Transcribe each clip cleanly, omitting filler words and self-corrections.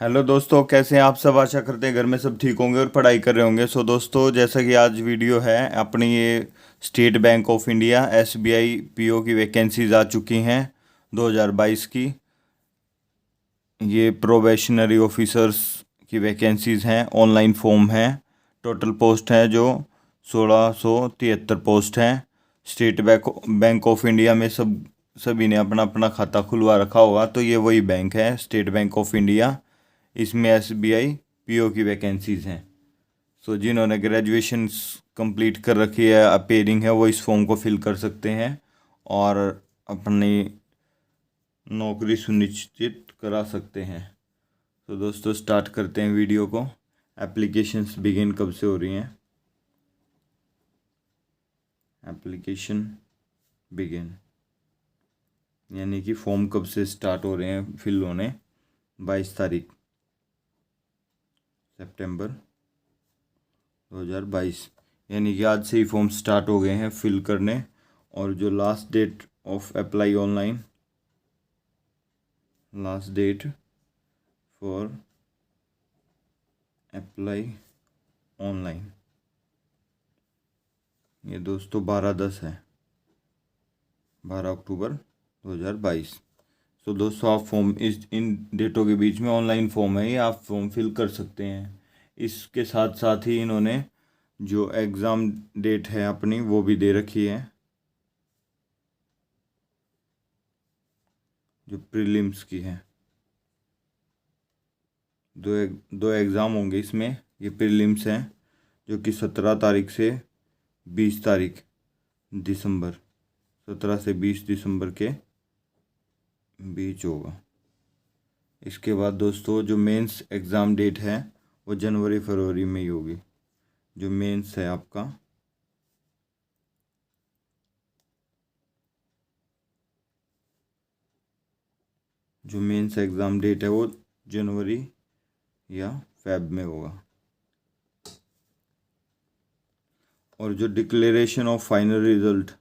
Hello दोस्तों, कैसे हैं आप सब। आशा करते हैं घर में सब ठीक होंगे और पढ़ाई कर रहे होंगे। सो दोस्तों, जैसा कि आज वीडियो है अपनी, ये state bank of India SBI PO की वैकेंसीज आ चुकी हैं 2022 की। ये प्रोबेशनरी ऑफिसर्स की वैकेंसीज हैं, ऑनलाइन फॉर्म है। टोटल पोस्ट है जो 1673 पोस्ट हैं। स्टेट बैंक ऑफ इंडिया में सभी ने अपना अपना खाता खुलवा रखा होगा, तो ये वही बैंक है स्टेट बैंक ऑफ इंडिया। इसमें एसबीआई पीओ की वैकेंसीज हैं। सो जिन्होंने ग्रेजुएशन कंप्लीट कर रखी है, अपेयरिंग है, वो इस फॉर्म को फिल कर सकते हैं और अपनी नौकरी सुनिश्चित करा सकते हैं। तो दोस्तों, स्टार्ट करते हैं वीडियो को। एप्लीकेशंस बिगिन कब से हो रही हैं। एप्लीकेशन बिगिन यानी कि फॉर्म कब से स्टार्ट हो रहे हैं फिल होने। 22 तारीख सितंबर 2022, यानी कि आज से ही फॉर्म स्टार्ट हो गए हैं फिल करने। और जो last date of apply online, last date for apply online, ये दोस्तों 12/10 है, 12 अक्टूबर 2022। तो दोस्तों, आप फॉर्म इस इन डेटों के बीच में ऑनलाइन फॉर्म है, ये आप फॉर्म फिल कर सकते हैं। इसके साथ साथ ही इन्होंने जो एग्ज़ाम डेट है अपनी वो भी दे रखी है, जो प्रीलिम्स की है। दो एग्ज़ाम होंगे इसमें। ये प्रीलिम्स हैं जो कि 17 तारीख से 20 तारीख दिसंबर, 17 से 20 दिसंबर के बीच होगा। इसके बाद दोस्तों, जो मेंस एग्ज़ाम डेट है वो जनवरी फरवरी में ही होगी। जो मेंस है आपका, जो मेंस एग्ज़ाम डेट है वो जनवरी या फेब में होगा। और जो डिक्लेरेशन ऑफ फाइनल रिज़ल्ट,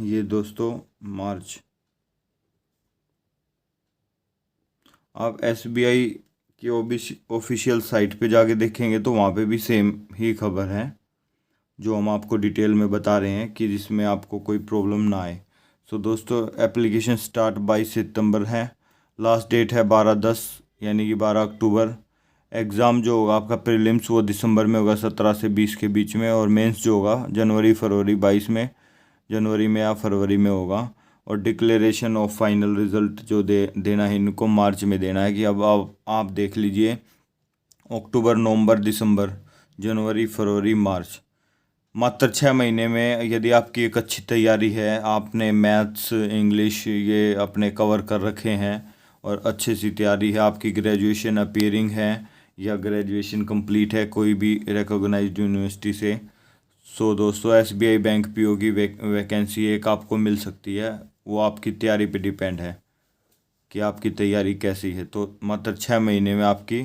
ये दोस्तों मार्च। आप एसबीआई की ऑफिशियल साइट पे जाके देखेंगे तो वहाँ पे भी सेम ही खबर है जो हम आपको डिटेल में बता रहे हैं, कि जिसमें आपको कोई प्रॉब्लम ना आए। सो दोस्तों, एप्लीकेशन स्टार्ट 22 सितंबर है, लास्ट डेट है 12/10 यानी कि 12 अक्टूबर। एग्ज़ाम जो होगा आपका प्रीलिम्स वो दिसंबर में होगा, 17 से 20 के बीच में। और मेंस जो होगा जनवरी फरवरी 22 में, जनवरी में या फरवरी में होगा। और डिक्लेरेशन ऑफ फाइनल रिज़ल्ट जो देना है इनको मार्च में देना है। कि अब आप देख लीजिए, अक्टूबर नवंबर दिसंबर जनवरी फरवरी मार्च, मात्र 6 महीने में यदि आपकी एक अच्छी तैयारी है, आपने मैथ्स इंग्लिश ये अपने कवर कर रखे हैं और अच्छी सी तैयारी है, आपकी ग्रेजुएशन अपीयरिंग है या ग्रेजुएशन कंप्लीट है कोई भी रिकॉग्नाइज्ड यूनिवर्सिटी से, सो दोस्तों एसबीआई बैंक पीओ की वैकेंसी एक आपको मिल सकती है। वो आपकी तैयारी पे डिपेंड है कि आपकी तैयारी कैसी है। तो मात्र 6 महीने में आपकी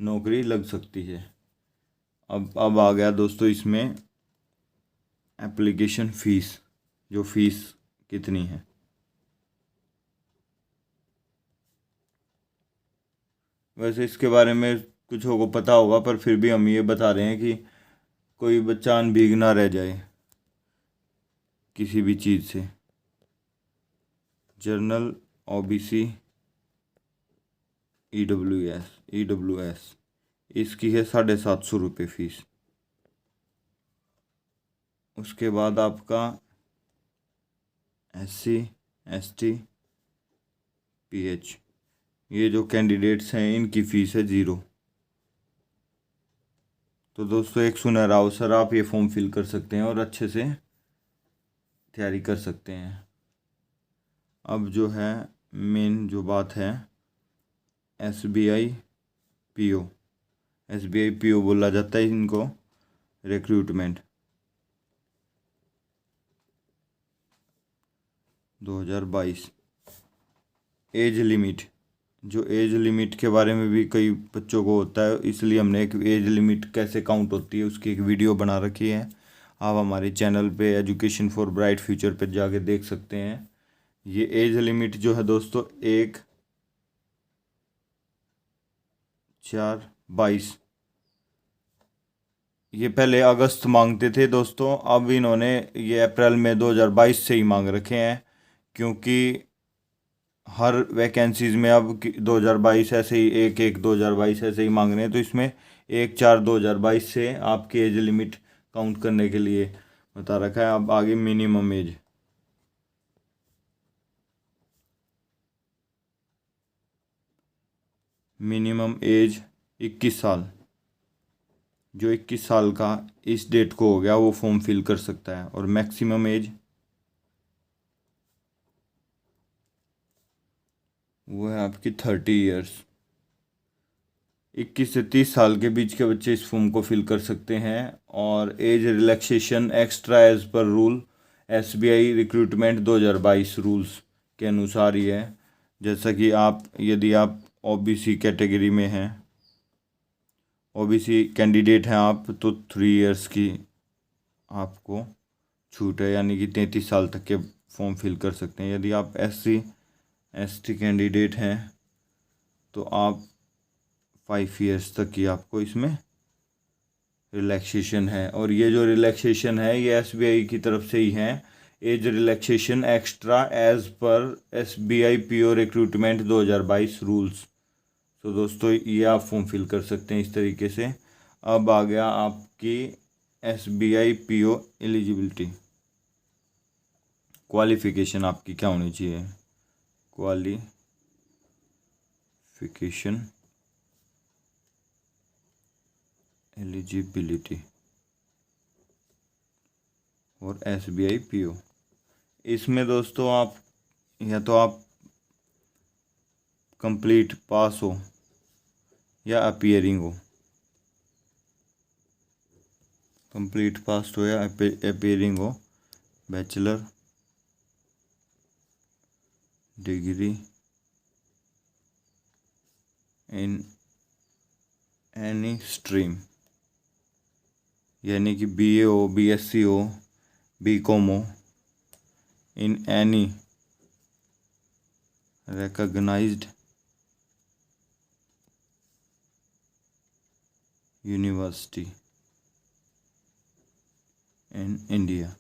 नौकरी लग सकती है। अब आ गया दोस्तों इसमें एप्लीकेशन फ़ीस, जो फ़ीस कितनी है। वैसे इसके बारे में कुछ को पता होगा, पर फिर भी हम ये बता रहे हैं कि कोई बच्चा अनभीग ना रह जाए किसी भी चीज़ से। जर्नल, ओबीसी, ईडब्ल्यूएस इसकी है 750 रुपये फ़ीस। उसके बाद आपका SC ST PH, ये जो कैंडिडेट्स हैं इनकी फ़ीस है 0। तो दोस्तों, एक सुनहरा अवसर, आप ये फॉर्म फिल कर सकते हैं और अच्छे से तैयारी कर सकते हैं। अब जो है मेन जो बात है, SBI PO, SBI PO बोला जाता है इनको, रिक्रूटमेंट 2022। एज लिमिट जो एज लिमिट के बारे में भी कई बच्चों को होता है, इसलिए हमने एक एज लिमिट कैसे काउंट होती है उसकी एक वीडियो बना रखी है। आप हमारे चैनल पे एजुकेशन फॉर ब्राइट फ्यूचर पे जाके देख सकते हैं। ये एज लिमिट जो है दोस्तों 1/4/22, ये पहले अगस्त मांगते थे दोस्तों, अब इन्होंने ये अप्रैल में 2022 से ही मांग रखे हैं, क्योंकि हर वैकेंसीज में अब 2022 ऐसे ही 1/1/2022 ऐसे ही मांग रहे हैं, तो इसमें 1/4/2022 से आपकी एज लिमिट काउंट करने के लिए बता रखा है। अब आगे मिनिमम एज, मिनिमम एज 21 साल, जो 21 साल का इस डेट को हो गया वो फॉर्म फिल कर सकता है। और मैक्सिमम एज वो है आपकी 30 ईयर्स। 21 से 30 साल के बीच के बच्चे इस फॉर्म को फिल कर सकते हैं। और age relaxation extra age per rule SBI recruitment 2022 rules के अनुसार ही है। जैसा कि आप, यदि आप OBC कैटेगरी में हैं, OBC कैंडिडेट हैं आप, तो 3 ईयर्स की आपको छूट है, यानी कि 33 साल तक के फॉर्म फिल कर सकते हैं। यदि आप SC/ST कैंडिडेट हैं तो आप 5 ईयर्स तक की आपको इसमें रिलैक्सेशन है। और ये जो रिलैक्सेशन है ये SBI की तरफ से ही है। Age relaxation extra age per SBI PO recruitment 2022 rules. तो दोस्तों ये आप फॉर्म फिल कर सकते हैं इस तरीके से। अब आ गया आपकी SBI PO एलिजिबिलिटी। क्वालिफिकेशन आपकी क्या होनी चाहिए? क्वालिफिकेशन एलिजिबिलिटी और SBI PO, इसमें दोस्तों आप या तो आप कंप्लीट पास हो या अपीयरिंग हो, कंप्लीट पास हो या अपीयरिंग हो, bachelor degree in any stream, यानी कि BA हो, BSc हो, BCom हो, in any recognized university in India.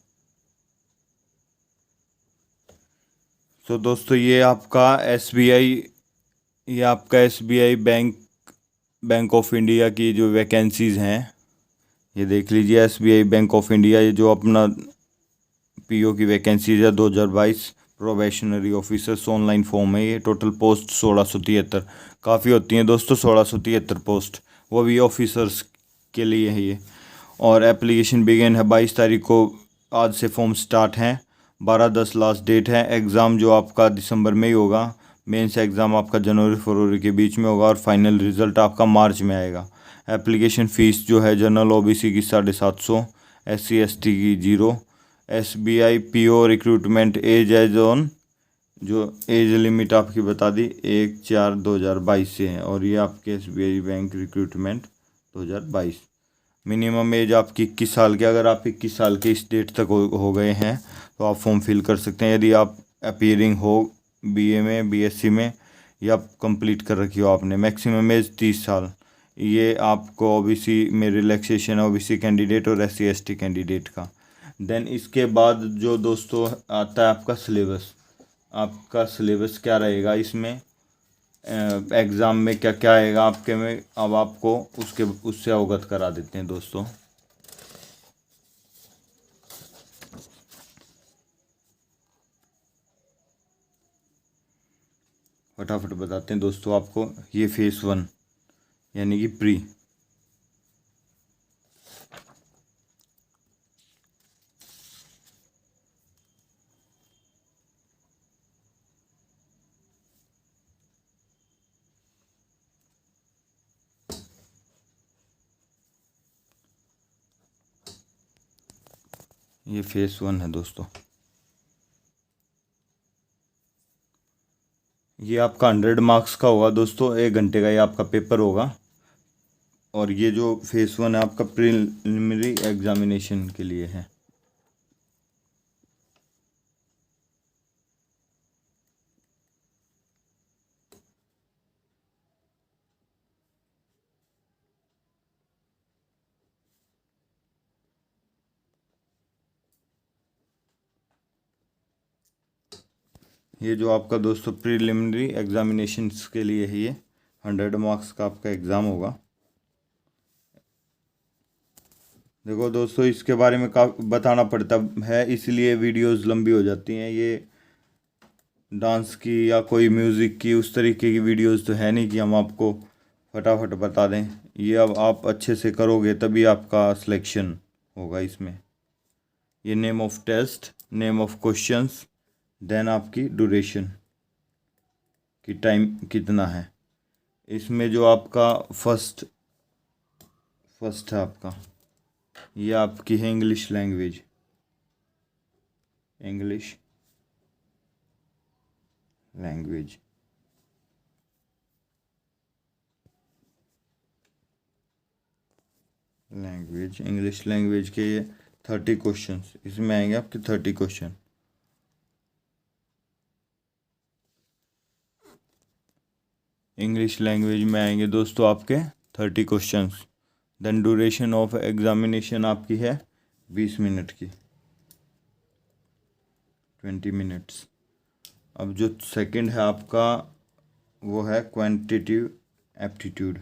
तो दोस्तों ये आपका SBI बैंक ऑफ इंडिया की जो वैकेंसीज़ हैं, ये देख लीजिए। SBI बैंक ऑफ इंडिया, ये जो अपना PO की वैकेंसीज है 2022, प्रोबेशनरी ऑफिसर्स, ऑनलाइन फॉर्म है ये। टोटल पोस्ट 1673, काफ़ी होती हैं दोस्तों 1673 पोस्ट, वो भी ऑफिसर्स के लिए है ये। और एप्लीकेशन बिगिन है 22 तारीख को, आज से फॉर्म स्टार्ट हैं। 12/10 लास्ट डेट है। एग्ज़ाम जो आपका दिसंबर में ही होगा, मेंस एग्ज़ाम आपका जनवरी-फरवरी के बीच में होगा और फाइनल रिज़ल्ट आपका मार्च में आएगा। एप्लीकेशन फ़ीस जो है जनरल OBC की 750, SC/ST की 0। SBI PO recruitment age on, जो एज लिमिट आपकी बता दी 1/4/2022 से है। और ये आपके SBI bank recruitment 2022। Minimum age आपकी 21 साल की, अगर आप 21 साल के इस डेट तक हो गए हैं तो आप फॉर्म फिल कर सकते हैं। यदि आप अपीयरिंग हो BA में, BSc में, या कंप्लीट कर रखी हो आपने। मैक्सिमम एज 30 साल, ये आपको OBC में रिलैक्सेशन है, OBC कैंडिडेट और SC/ST कैंडिडेट का। देन इसके बाद जो दोस्तों आता है आपका सिलेबस क्या रहेगा इसमें, एग्ज़ाम में क्या क्या आएगा आपके में, अब आपको उससे अवगत करा देते हैं दोस्तों। फटाफट बताते हैं दोस्तों आपको। ये फेस 1 यानी कि प्री, ये फेस 1 है दोस्तों। ये आपका 100 मार्क्स का होगा दोस्तों, 1 घंटे का ये आपका पेपर होगा। और ये जो फेस 1 है आपका प्रिलिमिनरी एग्जामिनेशन के लिए है। ये जो आपका दोस्तों प्रिलिमिनरी एग्जामिनेशंस के लिए है, ये 100 मार्क्स का आपका एग्ज़ाम होगा। देखो दोस्तों, इसके बारे में का बताना पड़ता है, इसलिए वीडियोस लंबी हो जाती हैं। ये डांस की या कोई म्यूज़िक की उस तरीके की वीडियोस तो है नहीं कि हम आपको फटाफट बता दें। ये अब आप अच्छे से करोगे तभी आपका सिलेक्शन होगा इसमें। ये name of test, name of questions, then आपकी ड्यूरेशन की टाइम कितना है। इसमें जो आपका फर्स्ट है आपका, ये आपकी है English language. English language English language के ये 30 क्वेश्चंस इसमें आएंगे आपके 30 क्वेश्चन। इंग्लिश लैंग्वेज में आएंगे दोस्तों आपके 30 questions. Then duration of examination आपकी है 20 मिनट की, 20 मिनट्स। अब जो सेकंड है आपका वो है क्वांटिटेटिव एप्टीट्यूड।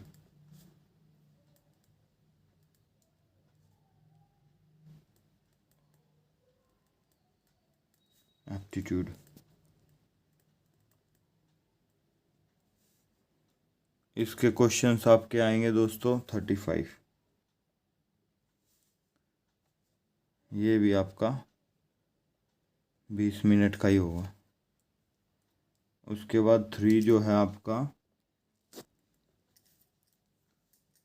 इसके क्वेश्चंस आपके आएंगे दोस्तों 35। ये भी आपका 20 मिनट का ही होगा। उसके बाद 3 जो है आपका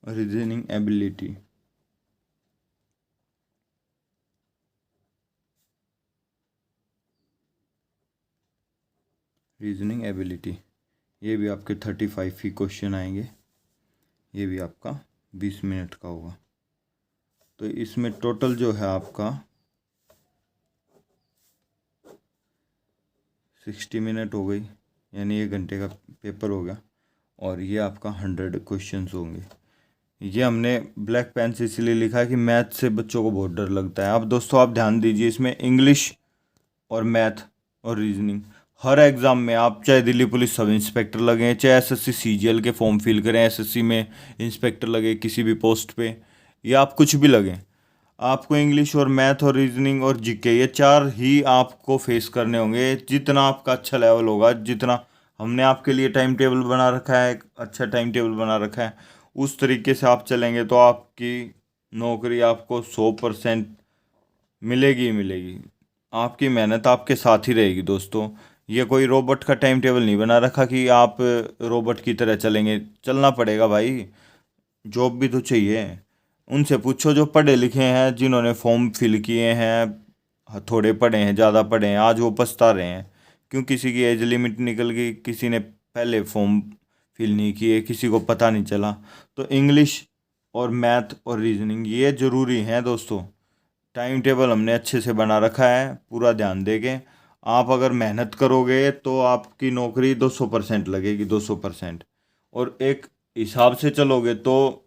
रीजनिंग एबिलिटी। ये भी आपके 35 ही क्वेश्चन आएंगे। ये भी आपका 20 मिनट का होगा। तो इसमें टोटल जो है आपका 60 मिनट हो गई, यानी 1 घंटे का पेपर हो गया। और ये आपका 100 क्वेश्चंस होंगे। ये हमने ब्लैक पेन से इसलिए लिखा है कि मैथ से बच्चों को बहुत डर लगता है। अब दोस्तों आप ध्यान दीजिए, इसमें इंग्लिश और मैथ और रीजनिंग हर एग्ज़ाम में, आप चाहे दिल्ली पुलिस सब इंस्पेक्टर लगे, चाहे एसएससी सीजीएल के फॉर्म फिल करें, एसएससी में इंस्पेक्टर लगे किसी भी पोस्ट पे, या आप कुछ भी लगे, आपको इंग्लिश और मैथ और रीजनिंग और जीके ये 4 ही आपको फेस करने होंगे। जितना आपका अच्छा लेवल होगा, जितना हमने आपके लिए टाइम टेबल बना रखा है, अच्छा टाइम टेबल बना रखा है, उस तरीके से आप चलेंगे तो आपकी नौकरी आपको 100% मिलेगी ही मिलेगी। आपकी मेहनत आपके साथ ही रहेगी दोस्तों। ये कोई रोबोट का टाइम टेबल नहीं बना रखा कि आप रोबोट की तरह चलेंगे। चलना पड़ेगा भाई, जॉब भी तो चाहिए। उनसे पूछो जो पढ़े लिखे हैं, जिन्होंने फॉर्म फिल किए हैं, थोड़े पढ़े हैं ज़्यादा पढ़े हैं, आज वो पछता रहे हैं क्यों किसी की एज लिमिट निकल गई, किसी ने पहले फॉर्म फिल नहीं किए, किसी को पता नहीं चला। तो इंग्लिश और मैथ और रीजनिंग ये ज़रूरी हैं दोस्तों। टाइम टेबल हमने अच्छे से बना रखा है, पूरा ध्यान देके आप अगर मेहनत करोगे तो आपकी नौकरी 200% लगेगी, 200%। और एक हिसाब से चलोगे तो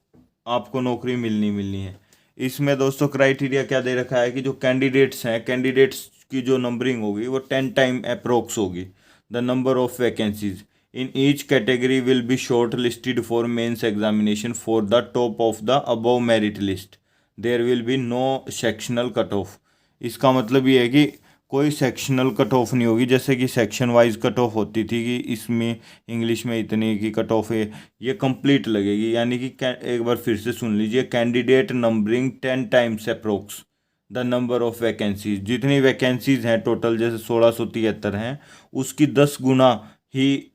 आपको नौकरी मिलनी मिलनी है। इसमें दोस्तों क्राइटेरिया क्या दे रखा है कि जो कैंडिडेट्स हैं, कैंडिडेट्स की जो नंबरिंग होगी वो 10 टाइम अप्रोक्स होगी the number of vacancies in each category will be short listed for mains examination for the top of the above merit list. There will be no sectional cut off. इसका मतलब ये है कि कोई sectional cut of नहीं होगी, जैसे कि सेक्शन वाइज कट ऑफ होती थी कि इसमें इंग्लिश में इतनी की कट ऑफ है, ये कंप्लीट लगेगी। यानी कि एक बार फिर से सुन लीजिए, candidate numbering 10 times approx the number of vacancies. जितनी वैकेंसीज हैं टोटल, जैसे 1673 हैं, उसकी 10 गुना ही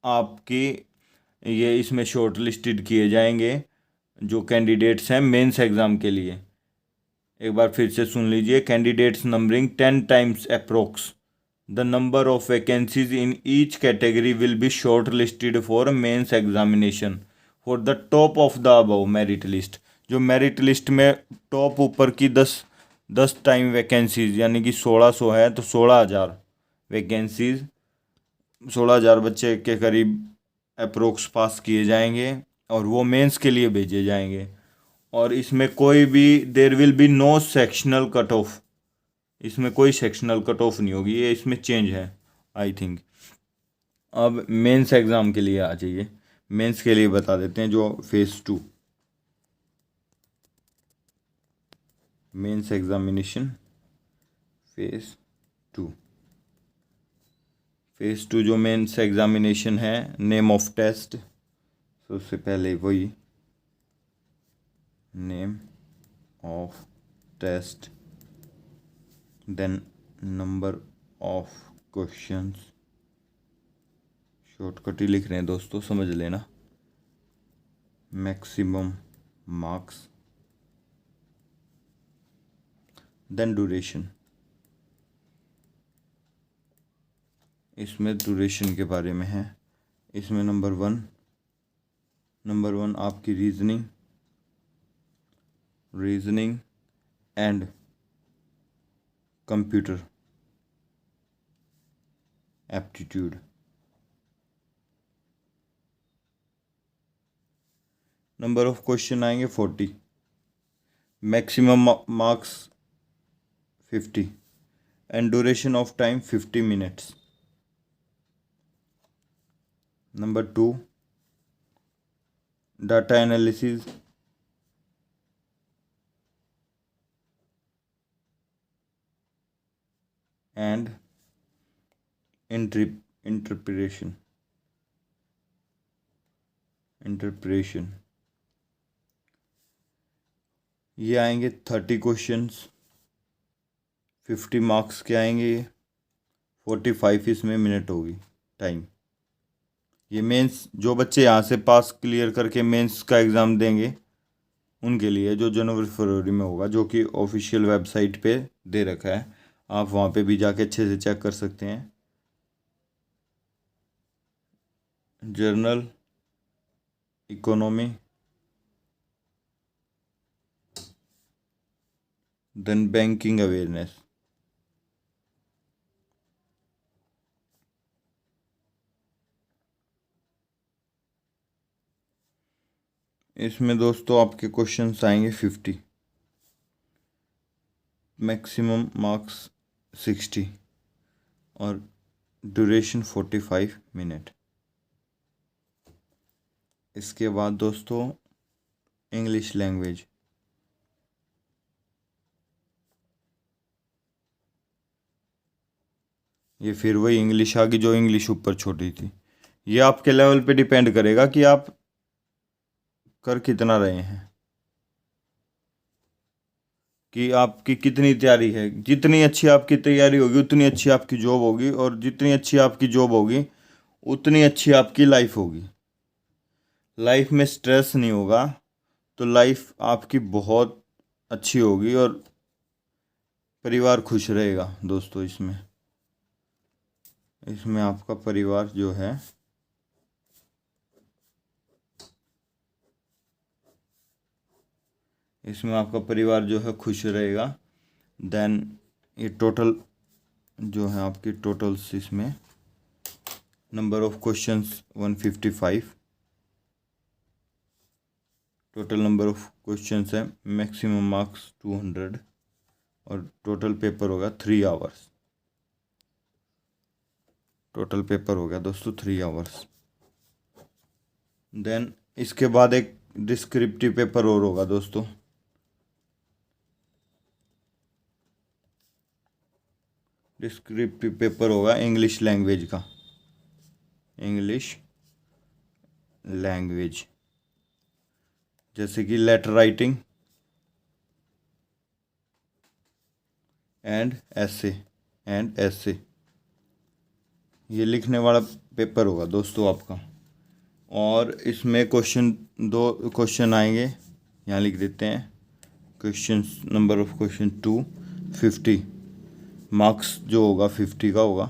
आपकी ये इसमें शॉर्ट लिस्टेड किए जाएंगे जो कैंडिडेट्स हैं मेंस एग्ज़ाम के लिए। एक बार फिर से सुन लीजिए, candidates numbering 10 times approx the number of vacancies in each category will be short listed for mains examination for the top of the above merit list. जो मेरिट लिस्ट में टॉप ऊपर की 10 टाइम वैकेंसीज यानी कि 1600 है तो 16,000 vacancies, 16,000 बच्चे के करीब अप्रोक्स पास किए जाएंगे और वो मेंस के लिए भेजे जाएंगे। और इसमें कोई भी there will be no sectional cut off, इसमें कोई सेक्शनल कट ऑफ नहीं होगी, ये इसमें चेंज है आई थिंक। अब मेंस एग्ज़ाम के लिए आ जाइए। मेंस के लिए बता देते हैं जो phase 2 mains examination phase 2 phase 2 जो मेंस एग्जामिनेशन है, नेम ऑफ टेस्ट सबसे पहले वही name of test, then number of questions, shortcut ही लिख रहे हैं दोस्तों, समझ लेना, मैक्सिमम मार्क्स, देन ड्यूरेशन। इसमें ड्यूरेशन के बारे में है। इसमें नंबर वन आपकी reasoning and computer aptitude. Number of question आएंगे 40, maximum marks 50 and duration of time 50 minutes. Number 2 data analysis and interpretation. ये आएंगे 30 क्वेश्चंस, 50 मार्क्स के आएंगे ये, 45 इसमें मिनट होगी टाइम। ये मेंस जो बच्चे यहाँ से पास क्लियर करके मेंस का एग्ज़ाम देंगे उनके लिए, जो जनवरी फरवरी में होगा, जो कि ऑफिशियल वेबसाइट पे दे रखा है, आप वहाँ पे भी जाके अच्छे से चेक कर सकते हैं। General economy, then banking awareness. इसमें दोस्तों आपके क्वेश्चंस आएंगे 50, मैक्सिमम मार्क्स 60 और ड्यूरेशन 45 मिनट। इसके बाद दोस्तों इंग्लिश लैंग्वेज, ये फिर वही इंग्लिश आ गई जो इंग्लिश ऊपर छोटी थी। ये आपके लेवल पे डिपेंड करेगा कि आप कर कितना रहे हैं, कि आपकी कितनी तैयारी है। जितनी अच्छी आपकी तैयारी होगी उतनी अच्छी आपकी जॉब होगी, और जितनी अच्छी आपकी जॉब होगी उतनी अच्छी आपकी लाइफ होगी। लाइफ में स्ट्रेस नहीं होगा तो लाइफ आपकी बहुत अच्छी होगी और परिवार खुश रहेगा दोस्तों। इसमें आपका परिवार जो है खुश रहेगा। देन ये टोटल जो है आपकी टोटल्स, इसमें number of questions 155, total number of questions है, मैक्सिमम मार्क्स 200 और टोटल पेपर होगा 3 आवर्स। टोटल पेपर हो गया दोस्तों 3 आवर्स। देन इसके बाद एक डिस्क्रिप्टिव पेपर और होगा दोस्तों। डिस्क्रिप्टिव पेपर होगा इंग्लिश लैंग्वेज का, जैसे कि लेटर राइटिंग एंड एसे ये लिखने वाला पेपर होगा दोस्तों आपका। और इसमें दो क्वेश्चन आएंगे, यहाँ लिख देते हैं। नंबर ऑफ क्वेश्चन 250, मार्क्स जो होगा 50 का होगा।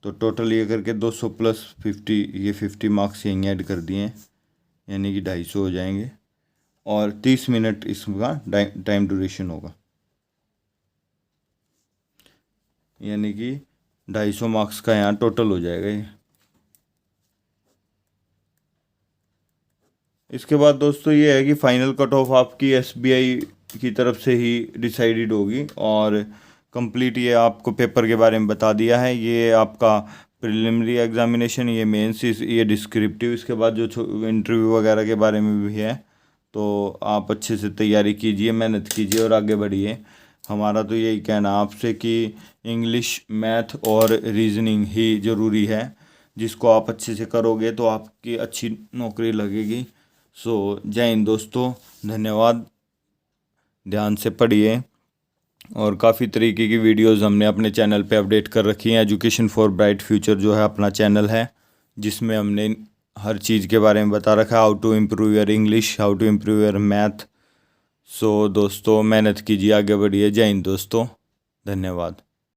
तो टोटल ये करके 200 प्लस 50, ये 50 मार्क्स यहीं ऐड कर दिए हैं, यानी कि 250 हो जाएंगे। और 30 मिनट इसका टाइम ड्यूरेशन होगा, यानी कि 250 मार्क्स का यहाँ टोटल हो जाएगा ये। इसके बाद दोस्तों ये है कि फाइनल कट ऑफ आपकी एसबीआई की तरफ से ही डिसाइडेड होगी, और कंप्लीट ये आपको पेपर के बारे में बता दिया है। ये आपका प्रिलिमिनरी एग्जामिनेशन, ये मेंस, ये डिस्क्रिप्टिव, इसके बाद जो इंटरव्यू वगैरह के बारे में भी है। तो आप अच्छे से तैयारी कीजिए, मेहनत कीजिए और आगे बढ़िए। हमारा तो यही कहना आपसे कि इंग्लिश, मैथ और रीजनिंग ही ज़रूरी है, जिसको आप अच्छे से करोगे तो आपकी अच्छी नौकरी लगेगी। सो जय हिंद दोस्तों, धन्यवाद। ध्यान से पढ़िए, और काफ़ी तरीके की वीडियोस हमने अपने चैनल पे अपडेट कर रखी हैं। एजुकेशन फॉर ब्राइट फ्यूचर जो है अपना चैनल है, जिसमें हमने हर चीज़ के बारे में बता रखा है। How to improve your English, how to improve your math. So दोस्तों मेहनत कीजिए, आगे बढ़िए। जय हिंद दोस्तों, धन्यवाद।